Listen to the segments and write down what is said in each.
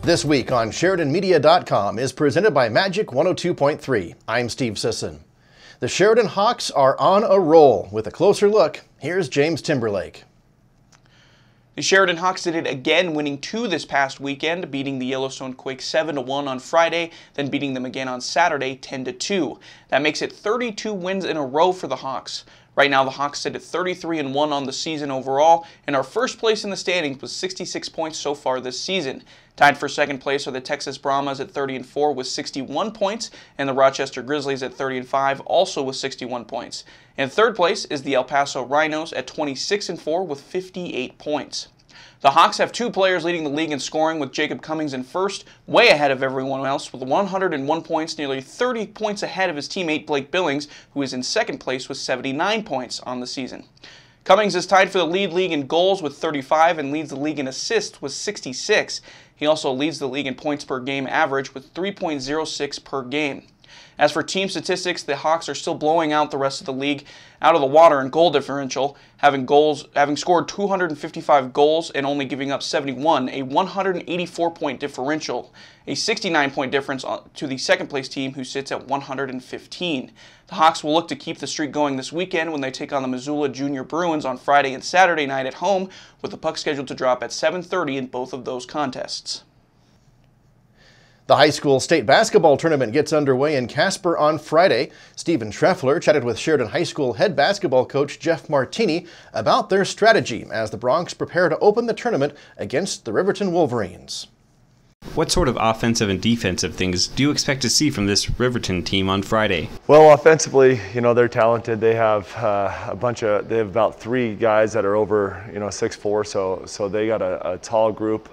This week on SheridanMedia.com is presented by Magic 102.3. I'm Steve Sisson. The Sheridan Hawks are on a roll. With a closer look, here's James Timberlake. The Sheridan Hawks did it again, winning 2 this past weekend, beating the Yellowstone Quakes 7-1 on Friday, then beating them again on Saturday 10-2. That makes it 32 wins in a row for the Hawks. Right now, the Hawks sit at 33-1 on the season overall, and our first place in the standings with 66 points so far this season. Tied for second place are the Texas Brahmas at 30-4 with 61 points, and the Rochester Grizzlies at 30-5, also with 61 points. In third place is the El Paso Rhinos at 26-4 with 58 points. The Hawks have 2 players leading the league in scoring, with Jacob Cummings in first, way ahead of everyone else with 101 points, nearly 30 points ahead of his teammate Blake Billings, who is in second place with 79 points on the season. Cummings is tied for the league in goals with 35 and leads the league in assists with 66. He also leads the league in points per game average with 3.06 per game. As for team statistics, the Hawks are still blowing out the rest of the league out of the water in goal differential, having scored 255 goals and only giving up 71, a 184-point differential, a 69-point difference to the second-place team, who sits at 115. The Hawks will look to keep the streak going this weekend when they take on the Missoula Junior Bruins on Friday and Saturday night at home, with the puck scheduled to drop at 7:30 in both of those contests. The high school state basketball tournament gets underway in Casper on Friday. Stephen Treffler chatted with Sheridan High School head basketball coach Jeff Martini about their strategy as the Broncs prepare to open the tournament against the Riverton Wolverines. What sort of offensive and defensive things do you expect to see from this Riverton team on Friday? Well, offensively, they're talented. They have they have about 3 guys that are over, 6'4", so they got a tall group.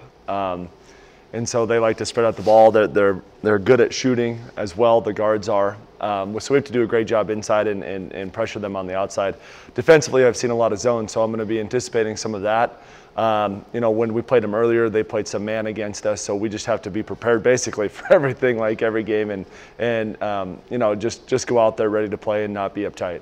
And so they like to spread out the ball. They're good at shooting as well, the guards are. So we have to do a great job inside and pressure them on the outside. Defensively, I've seen a lot of zones, so I'm going to be anticipating some of that. When we played them earlier, they played some man against us, so we just have to be prepared basically for everything, like every game, and just go out there ready to play and not be uptight.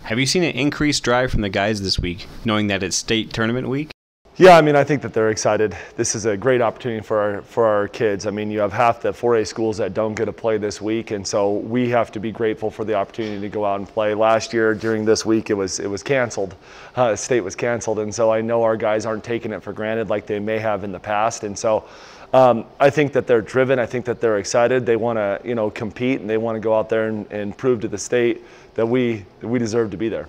Have you seen an increased drive from the guys this week, knowing that it's state tournament week? Yeah, I think that they're excited. This is a great opportunity for our kids. You have half the 4A schools that don't get to play this week, and so we have to be grateful for the opportunity to go out and play. Last year during this week it was canceled. State was canceled, and so I know our guys aren't taking it for granted like they may have in the past, and so I think that they're driven. I think that they're excited. They want to compete, and they want to go out there and prove to the state that we deserve to be there.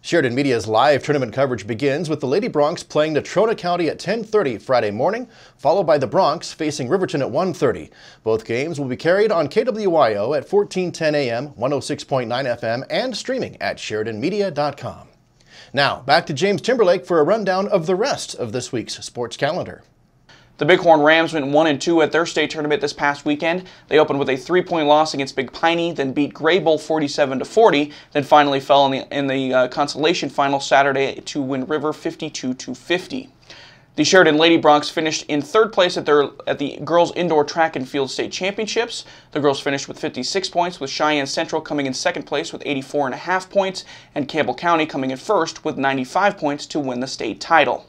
Sheridan Media's live tournament coverage begins with the Lady Broncs playing Natrona County at 10:30 Friday morning, followed by the Broncs facing Riverton at 1:30. Both games will be carried on KWYO at 1410 AM, 106.9 FM, and streaming at SheridanMedia.com. Now, back to James Timberlake for a rundown of the rest of this week's sports calendar. The Bighorn Rams went 1-2 at their state tournament this past weekend. They opened with a 3-point loss against Big Piney, then beat Graybull 47-40, then finally fell in the consolation final Saturday to Wind River 52-50. The Sheridan Lady Broncs finished in third place at the girls indoor track and field state championships. The girls finished with 56 points, with Cheyenne Central coming in second place with 84.5 points, and Campbell County coming in first with 95 points to win the state title.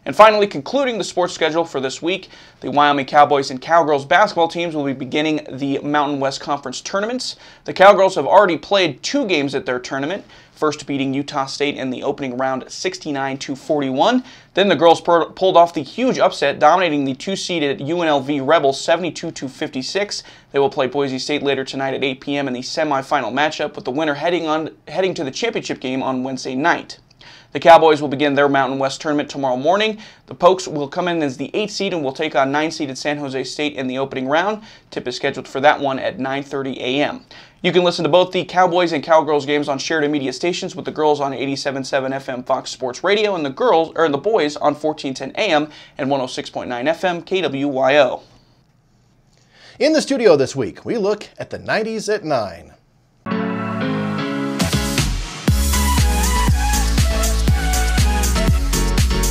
And finally, concluding the sports schedule for this week, the Wyoming Cowboys and Cowgirls basketball teams will be beginning the Mountain West Conference tournaments. The Cowgirls have already played 2 games at their tournament, first beating Utah State in the opening round 69-41. Then the girls pulled off the huge upset, dominating the 2-seeded UNLV Rebels 72-56. They will play Boise State later tonight at 8 p.m. in the semifinal matchup, with the winner heading to the championship game on Wednesday night. The Cowboys will begin their Mountain West tournament tomorrow morning. The Pokes will come in as the 8th seed and will take on 9-seeded San Jose State in the opening round. Tip is scheduled for that one at 9:30 a.m. You can listen to both the Cowboys and Cowgirls games on Sheridan Media stations, with the girls on 87.7 FM Fox Sports Radio and the boys on 1410 AM and 106.9 FM KWYO. In the studio this week, we look at the 90s at 9.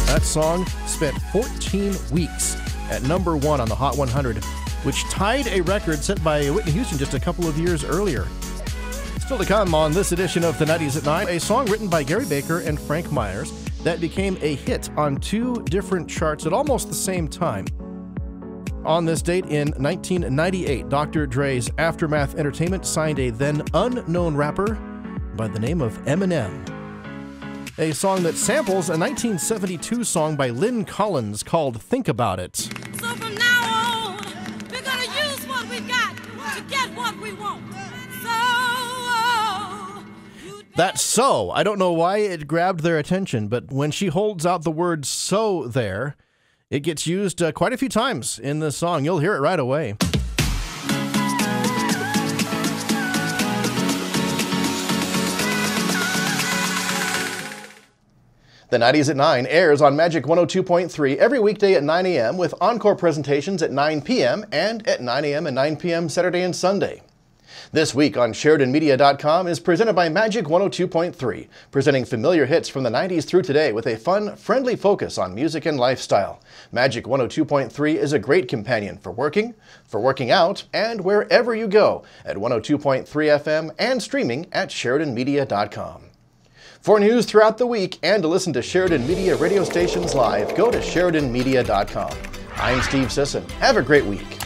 That song spent 14 weeks at number 1 on the Hot 100, which tied a record set by Whitney Houston just a couple of years earlier. Still to come on this edition of the 90s at 9, a song written by Gary Baker and Frank Myers that became a hit on 2 different charts at almost the same time. On this date in 1998, Dr. Dre's Aftermath Entertainment signed a then unknown rapper by the name of Eminem. A song that samples a 1972 song by Lynn Collins called Think About It. So from now on, we're gonna use what we got to get what we want. That's so. I don't know why it grabbed their attention, but when she holds out the word so there, it gets used quite a few times in the song. You'll hear it right away. The 90s at 9 airs on Magic 102.3 every weekday at 9 a.m. with encore presentations at 9 p.m. and at 9 a.m. and 9 p.m. Saturday and Sunday. This week on SheridanMedia.com is presented by Magic 102.3, presenting familiar hits from the 90s through today with a fun, friendly focus on music and lifestyle. Magic 102.3 is a great companion for working out, and wherever you go at 102.3 FM and streaming at SheridanMedia.com. For news throughout the week and to listen to Sheridan Media radio stations live, go to SheridanMedia.com. I'm Steve Sisson. Have a great week.